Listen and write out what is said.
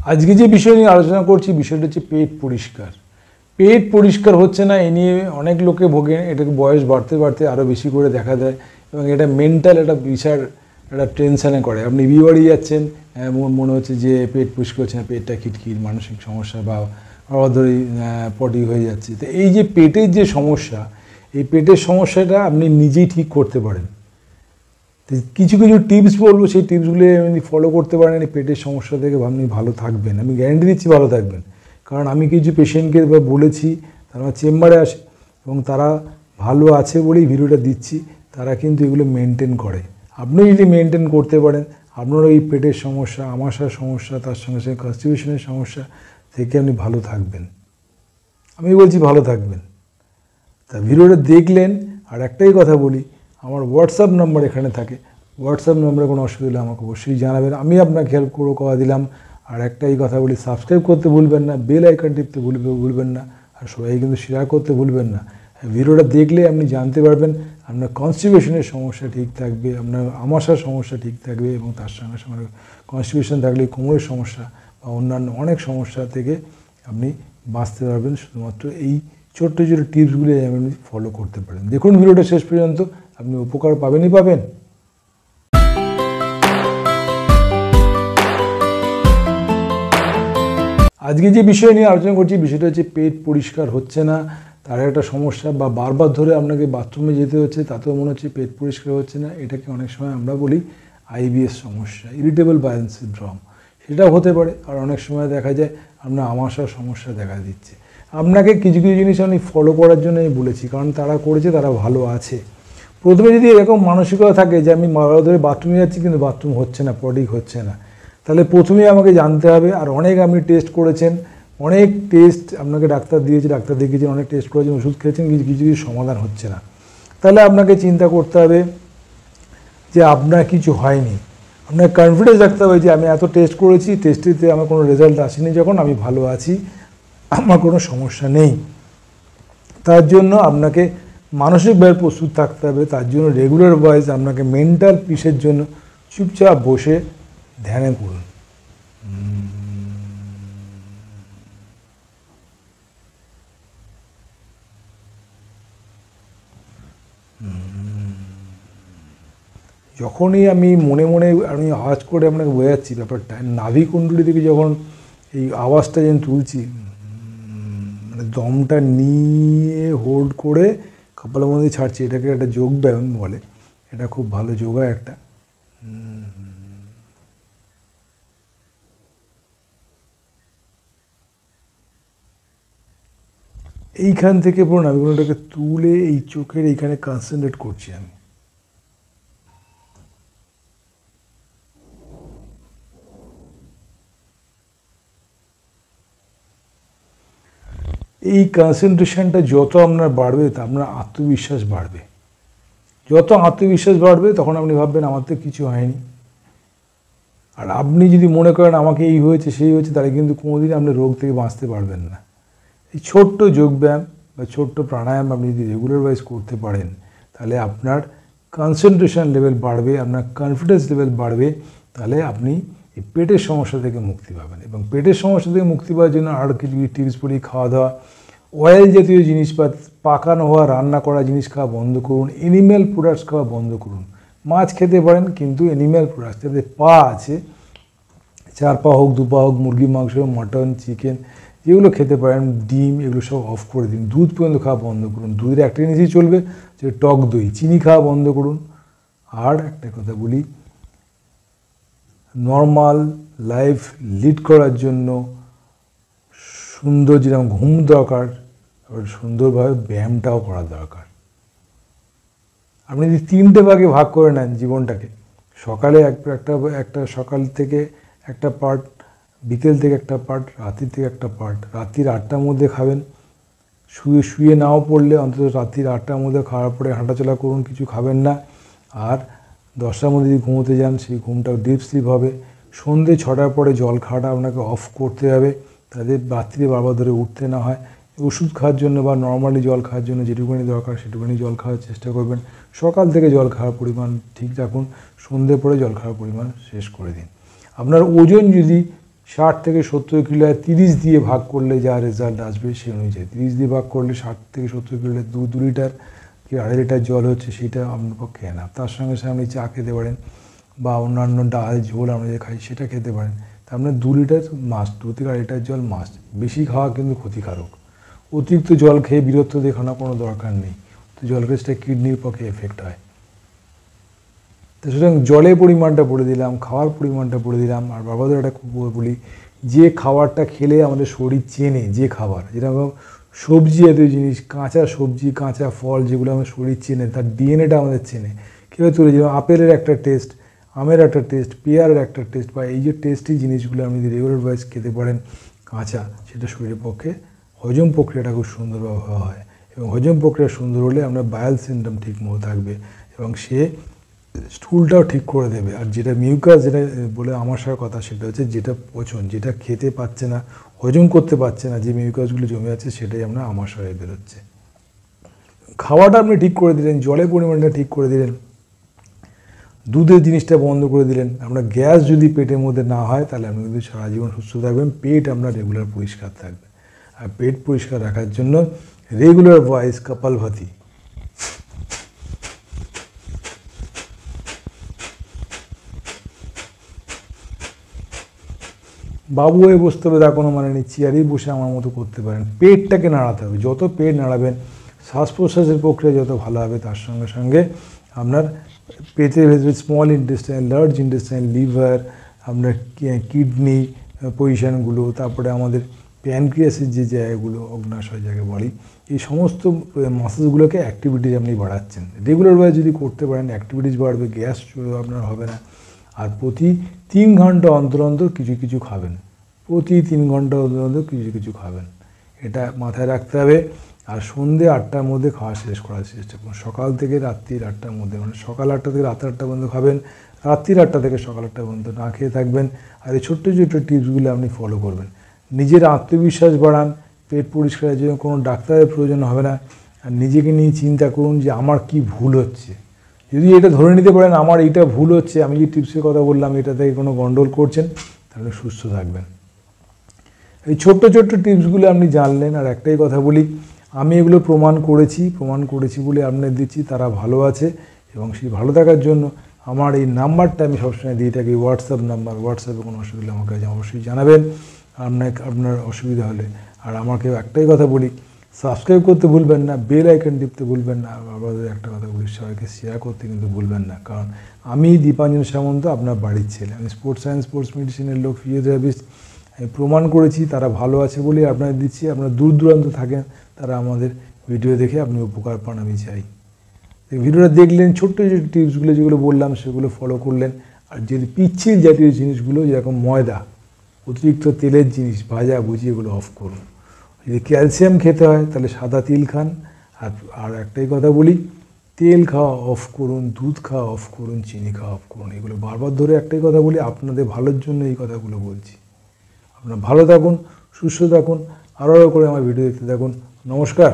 আজকে যে বিষয় নিয়ে আলোচনা করছি বিষয়টা হচ্ছে পেট পরিষ্কার। পেট পরিষ্কার হচ্ছে না এ নিয়ে অনেক লোকে ভোগে। এটাকে বয়স বাড়তে বাড়তে আরও বেশি করে দেখা দেয় এবং এটা মেন্টাল একটা বিশাল একটা টেনশানে করে। আপনি বিয়ে বাড়ি যাচ্ছেন, মনে হচ্ছে যে পেট পরিষ্কার হচ্ছে না, পেটটা খিটখিট, মানসিক সমস্যা বা ধরেই পটি হয়ে যাচ্ছে। তো এই যে পেটের যে সমস্যা, এই পেটের সমস্যাটা আপনি নিজেই ঠিক করতে পারেন। কিছু কিছু টিপস বলবো, সেই টিপসগুলো আপনি ফলো করতে পারেন, এই পেটের সমস্যা থেকে আপনি ভালো থাকবেন। আমি গ্যারান্টি দিচ্ছি ভালো থাকবেন, কারণ আমি কিছু পেশেন্টকে বলেছি, তারা আমার চেম্বারে আসে এবং তারা ভালো আছে বলেই ভিডিওটা দিচ্ছি। তারা কিন্তু এগুলো মেনটেন করে। আপনি যদি মেনটেন করতে পারেন, আপনার এই পেটের সমস্যা, আমাশার সমস্যা, তার সঙ্গে সঙ্গে কনস্টিপেশনের সমস্যা থেকে আপনি ভালো থাকবেন। আমি বলছি ভালো থাকবেন। তা ভিডিওটা দেখলেন। আর একটাই কথা বলি, আমার হোয়াটসঅ্যাপ নাম্বার এখানে থাকে। হোয়াটসঅ্যাপ নম্বরে কোনো অসুবিধা হলে আমাকে অবশ্যই জানাবেন, আমি আপনাকে হেল্প করে দিলাম। আর একটাই কথা বলি, সাবস্ক্রাইব করতে ভুলবেন না, বেল আইকন টিপতে ভুলবেন না, আর সবাই কিন্তু শেয়ার করতে ভুলবেন না। ভিডিওটা দেখলে আপনি জানতে পারবেন আপনার কনস্টিপেশনের সমস্যা ঠিক থাকবে, আপনার আমাশার সমস্যা ঠিক থাকবে এবং তার সঙ্গে সঙ্গে কনস্টিপেশন থাকলে কোমরের সমস্যা বা অন্যান্য অনেক সমস্যা থেকে আপনি বাঁচতে পারবেন শুধুমাত্র এই ছোট্ট ছোটো টিপসগুলি আপনি ফলো করতে পারেন। দেখুন ভিডিওটা শেষ পর্যন্ত, আপনি উপকার পাবেনই পাবেন। আজকে যে বিষয় নিয়ে আলোচনা করছি বিষয়টা হচ্ছে পেট পরিষ্কার হচ্ছে না, তার একটা সমস্যা, বা বারবার ধরে আপনাকে বাথরুমে যেতে হচ্ছে, তাতেও মনে হচ্ছে পেট পরিষ্কার হচ্ছে না। এটাকে অনেক সময় আমরা বলি আইবিএস সমস্যা, ইরিটেবল বাউল সিনড্রোম। সেটাও হতে পারে। আর অনেক সময় দেখা যায় আপনার আমাশার সমস্যা দেখা দিচ্ছে। আপনাকে কিছু কিছু জিনিস আমি ফলো করার জন্য আমি বলেছি, কারণ তারা করেছে, তারা ভালো আছে। প্রথমে যদি এরকম মানসিকতা থাকে যে আমি বারবার ধরে বাথরুমে যাচ্ছি কিন্তু বাথরুম হচ্ছে না, পটি হচ্ছে না, তাহলে প্রথমেই আমাকে জানতে হবে। আর অনেক আপনি টেস্ট করেছেন, অনেক টেস্ট আপনাকে ডাক্তার দিয়েছে, ডাক্তার দেখিয়েছেন, অনেক টেস্ট করেছেন, ওষুধ খেয়েছেন, কিছু কিছু সমাধান হচ্ছে না, তাহলে আপনাকে চিন্তা করতে হবে যে আপনার কিছু হয়নি। আপনার কনফিডেন্স রাখতে হবে যে আমি এত টেস্ট করেছি, টেস্টিতে আমার কোনো রেজাল্ট আসেনি, যখন আমি ভালো আছি, আমার কোনো সমস্যা নেই। তার জন্য আপনাকে মানসিকভাবে প্রস্তুত থাকতে হবে। তার জন্য রেগুলার ওয়াইজ আপনাকে মেন্টাল পিসের জন্য চুপচাপ বসে ধ্যানে করুন। যখনই আমি মনে মনে আমি আওয়াজ করে আপনাকে বোঝাচ্ছি ব্যাপারটা, নাভিকুণ্ডলী থেকে যখন এই আওয়াজটা যেন তুলছি, মানে দমটা নিয়ে হোল্ড করে কপালের মধ্যে ছাড়ছি, এটাকে একটা যোগ ব্যায়াম বলে। এটা খুব ভালো যোগা একটা। এইখান থেকে পুরো নাভিকুণ্ডটাকে তুলে এই চোখের এইখানে কনসেন্ট্রেট করছি আমি। এই কনসেন্ট্রেশনটা যত আপনার বাড়বে, তা আপনার আত্মবিশ্বাস বাড়বে। যত আত্মবিশ্বাস বাড়বে তখন আপনি ভাববেন আমার তো কিছু হয়নি। আর আপনি যদি মনে করেন আমাকে এই হয়েছে সেই হয়েছে, তাহলে কিন্তু কোনোদিন আপনি রোগ থেকে বাঁচতে পারবেন না। এই ছোট্ট যোগব্যায়াম বা ছোট্ট প্রাণায়াম আপনি যদি রেগুলার ওয়াইজ করতে পারেন, তাহলে আপনার কনসেন্ট্রেশন লেভেল বাড়বে, আপনার কনফিডেন্স লেভেল বাড়বে, তাহলে আপনি এই পেটের সমস্যা থেকে মুক্তি পাবেন। এবং পেটের সমস্যা থেকে মুক্তি পাওয়ার জন্য আরও কিছু টিপস বলি। খাওয়া দাওয়া, অয়েল জাতীয় জিনিস বা পাকানো হওয়া রান্না করা জিনিস খাওয়া বন্ধ করুন। এনিম্যাল প্রোডাক্টস খাওয়া বন্ধ করুন। মাছ খেতে পারেন, কিন্তু এনিম্যাল প্রোডাক্টস, যাতে পা আছে, 4 পা হোক, 2 পা হোক, মুরগি মাংস, মটন, চিকেন, যেগুলো খেতে পারেন, ডিম, এগুলো সব অফ করে দিন। দুধ পর্যন্ত খাওয়া বন্ধ করুন। দুধের একটা জিনিসই চলবে, যে টক দই। চিনি খাওয়া বন্ধ করুন। আর একটা কথা বলি, নর্মাল লাইফ লিড করার জন্য সুন্দর যেরকম ঘুম দরকার, সুন্দরভাবে ব্যায়ামটাও করা দরকার। আপনি যদি 3টে ভাগে ভাগ করে নেন জীবনটাকে, সকালে একটা সকাল থেকে একটা পার্ট, বিকেল থেকে একটা পার্ট, রাত্রির থেকে একটা পার্ট। রাত্রির 8টার মধ্যে খাবেন। শুয়ে নাও পড়লে অন্তত রাত্রির 8টার মধ্যে খাওয়ার পরে হাঁটাচলা করুন, কিছু খাবেন না। আর 10টার মধ্যে যদি ঘুমোতে যান, সেই ঘুমটা ডিপ স্লিপ হবে। সন্ধ্যে 6টার পরে জল খাওয়াটা আপনাকে অফ করতে হবে, তাতে রাত্রিরে বারবার ধরে উঠতে না হয়। ওষুধ খাওয়ার জন্য বা নর্মালি জল খাওয়ার জন্য যেটুকুনি দরকার সেটুকুনি জল খাওয়ার চেষ্টা করবেন। সকাল থেকে জল খাওয়ার পরিমাণ ঠিক রাখুন, সন্ধ্যে পরে জল খাওয়ার পরিমাণ শেষ করে দিন। আপনার ওজন যদি 60 থেকে 70 কিলো 30 দিয়ে ভাগ করলে যা রেজাল্ট আসবে সেই অনুযায়ী 30 দিয়ে ভাগ করলে 60 থেকে 70 কিলো 2 লিটার কি 2.5 লিটার জল হচ্ছে, সেটা আপনার পক্ষে না। তার সঙ্গে সঙ্গে আপনি চা খেতে পারেন বা অন্যান্য ডাল ঝোল আমরা যে খাই সেটা খেতে পারেন। তা আপনার 2 লিটার মাস্ট, 2 থেকে 2.5 লিটার জল মাস্ট। বেশি খাওয়া কিন্তু ক্ষতিকারক। অতিরিক্ত জল খেয়ে বিরক্ত দেখানোর কোনো দরকার নেই, তো জল খেয়ে কিডনির পক্ষে এফেক্ট হয়। তো সুতরাং জলের পরিমাণটা বলে দিলাম, খাওয়ার পরিমাণটা বলে দিলাম। আর বাবাদের একটা বলি, যে খাবারটা খেলে আমাদের শরীর চেনে, যে খাবার যেরকম সবজি জাতীয় জিনিস, কাঁচা সবজি কাঁচা ফল যেগুলো আমাদের শরীর চেনে, তার ডিএনএটা আমাদের চেনে কীভাবে তৈরি, যেমন আপেলের একটা টেস্ট, আমের একটা টেস্ট, পেয়ারের একটা টেস্ট, বা এই যে টেস্টি জিনিসগুলো আপনি যদি রেগুলার ওয়াইজ খেতে পারেন কাঁচা, সেটা শরীরের পক্ষে হজম প্রক্রিয়াটা খুব সুন্দরভাবে হয়। এবং হজম প্রক্রিয়া সুন্দর হলে আমরা বায়াল সিস্টেম ঠিক মতো থাকবে এবং সে স্টুলটাও ঠিক করে দেবে। আর যেটা মিউকাস, যেটা বলে আমাশার কথা, সেটা হচ্ছে যেটা পচন, যেটা খেতে পাচ্ছে না, হজম করতে পারছে না, যে মিউকাসগুলো জমে আছে, সেটাই আমরা আমাশা হয়ে বেরোচ্ছে। খাওয়াটা আপনি ঠিক করে দিলেন, জলের পরিমাণটা ঠিক করে দিলেন, দুধের জিনিসটা বন্ধ করে দিলেন, আপনার গ্যাস যদি পেটের মধ্যে না হয়, তাহলে আপনি কিন্তু সারা জীবন সুস্থ থাকবেন। পেট আপনার রেগুলার পরিষ্কার থাকবে। আর পেট পরিষ্কার রাখার জন্য রেগুলার ভয়েস কপালভাতি, বাবু হয়ে বসতে হবে তার কোনো মানে নেই, চেয়ারেই বসে আমার মতো করতে পারেন। পেটটাকে নাড়াতে হবে, যত পেট নাড়াবেন শ্বাস প্রশ্বাসের প্রক্রিয়া যত ভালো হবে, তার সঙ্গে সঙ্গে আপনার পেটের ভেতরে small intestine, large intestine, liver, আপনার কিডনি পজিশানগুলো, তারপরে আমাদের প্যানক্রিয়াসের যে জায়গাগুলো, অগ্নাশয় যাকে বলি, এই সমস্ত মাসেলসগুলোকে অ্যাক্টিভিটিস আপনি বাড়াচ্ছেন। রেগুলারভাবে যদি করতে পারেন অ্যাক্টিভিটিস বাড়বে, গ্যাস আপনার হবে না। আর প্রতি 3 ঘন্টা অন্তর অন্তর কিছু কিছু খাবেন, প্রতি 3 ঘন্টা অন্তর অন্তর কিছু কিছু খাবেন, এটা মাথায় রাখতে হবে। আর সন্ধ্যে 8টার মধ্যে খাওয়া শেষ করার চেষ্টা করুন। সকাল থেকে রাত্রির 8টার মধ্যে, মানে সকাল 8টা থেকে রাত 8টা পর্যন্ত খাবেন, রাত্রির 8টা থেকে সকাল 8টা পর্যন্ত না খেয়ে থাকবেন। আর এই ছোট্ট ছোট্ট টিপসগুলো আপনি ফলো করবেন। নিজের আত্মবিশ্বাস বাড়ান, পেট পরিষ্কারের জন্য কোনো ডাক্তারের প্রয়োজন হবে না। আর নিজেকে নিয়ে চিন্তা করুন যে আমার কি ভুল হচ্ছে। যদি এটা ধরে নিতে পারেন আমার এইটা ভুল হচ্ছে, আমি যে টিপসের কথা বললাম এটা থেকে কোনো গন্ডগোল করছেন, তাহলে সুস্থ থাকবেন। এই ছোট্ট ছোট্ট টিপসগুলো আপনি জানলেন। আর একটাই কথা বলি, আমি এগুলো প্রমাণ করেছি বলে আপনাদের দিচ্ছি, তারা ভালো আছে। এবং সেই ভালো থাকার জন্য আমার এই নাম্বারটা আমি সবসময় দিয়ে থাকি, হোয়াটসঅ্যাপ নাম্বার। হোয়াটসঅ্যাপে কোনো অসুবিধা আমাকে অবশ্যই জানাবেন আপনার অসুবিধা হলে। আর আমাকে একটাই কথা বলি, সাবস্ক্রাইব করতে ভুলবেন না, বেল আইকন টিপতে ভুলবেন না। আপনাদের একটা কথা বলি, সবাইকে শেয়ার করতে কিন্তু ভুলবেন না। কারণ আমি দীপাঞ্জন সামন্ত, আপনার বাড়ির ছেলে। আমি স্পোর্টস সায়েন্স, স্পোর্টস মেডিসিনের লোক, ফিজিওথেরাপিস্ট। আমি প্রমাণ করেছি, তারা ভালো আছে বলেই আপনাদের দিচ্ছি। আপনারা দূর দূরান্ত থাকেন, তারা আমাদের ভিডিও দেখে আপনি উপকার পান, আমি চাই। ভিডিওটা দেখলেন, ছোট্ট ছোট্ট টিপসগুলো যেগুলো বললাম সেগুলো ফলো করলেন। আর যদি পিচ্ছিল জাতীয় জিনিসগুলো, যেরকম ময়দা, অতিরিক্ত তেলের জিনিস, ভাজা ভুজি, এগুলো অফ করুন। যদি ক্যালসিয়াম খেতে হয় তাহলে সাদা তিল খান। আর একটাই কথা বলি, তেল খাওয়া অফ করুন, দুধ খাওয়া অফ করুন, চিনি খাওয়া অফ করুন। এগুলো বারবার ধরে একটাই কথা বলি, আপনাদের ভালোর জন্য এই কথাগুলো বলছি। আপনারা ভালো থাকুন, সুস্থ থাকুন, আরও করে আমার ভিডিও দেখতে থাকুন। নমস্কার।